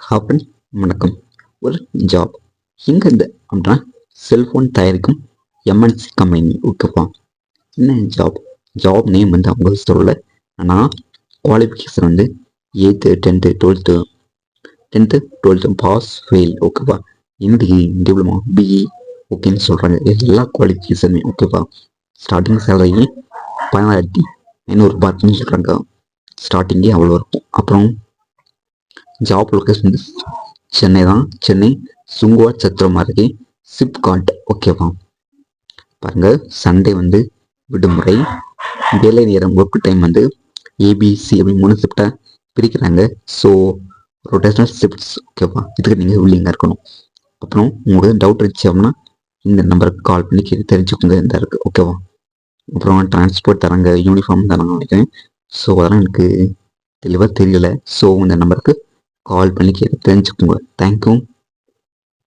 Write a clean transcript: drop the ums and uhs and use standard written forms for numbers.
Happen வணக்கம். ஒரு job எங்கேருந்து அப்படின்னா செல்ஃபோன் தயாரிக்கும் எம்என்சி கம்பெனி ஓகேப்பா. என்ன ஜாப் நேம் வந்து அவங்க சொல்லல. ஆனால் குவாலிஃபிகேஷன் வந்து 8th 10th 12th pass fail ஓகேப்பா. டிகிரி டிப்ளமா பிஇ ஓகேன்னு சொல்கிறாங்க. எல்லா குவாலிஃபிகேஷனுமே ஓகேப்பா. ஸ்டார்டிங் சேலரி 14,500 சொல்கிறாங்க. ஸ்டார்டிங்கே அவ்வளோ இருக்கும். அப்புறம் ஜாப் லொக்கேஷன் வந்து சென்னை தான். சென்னை சுங்குவா சத்திரம் அருகே சிப்காட் ஓகேவா. பாருங்க, சண்டே வந்து விடுமுறை. வேலை நேரம் ஒர்க் டைம் வந்து ஏபிசி அப்படி 3 ஷிஃப்டாக பிரிக்கிறாங்க. ஸோ ரொட்டேஷனல் ஷிஃப்ட்ஸ் ஓகேவா. இதுக்கு நீங்கள் வில்லிங்காக இருக்கணும். அப்புறம் உங்களுக்கு டவுட் இருந்துச்சு அப்படின்னா இந்த நம்பருக்கு கால் பண்ணி கேட்டு தெரிஞ்சுக்கோங்க. இந்த இருக்குது ஓகேவா. அப்புறம் டிரான்ஸ்போர்ட் தராங்க, யூனிஃபார்ம் தராங்க நினைக்கிறேன். ஸோ அதெல்லாம் எனக்கு தெளிவாக தெரியல. ஸோ இந்த நம்பருக்கு கால் பண்ணி கேட்டு தெரிஞ்சுக்கோங்க. தேங்க்யூ.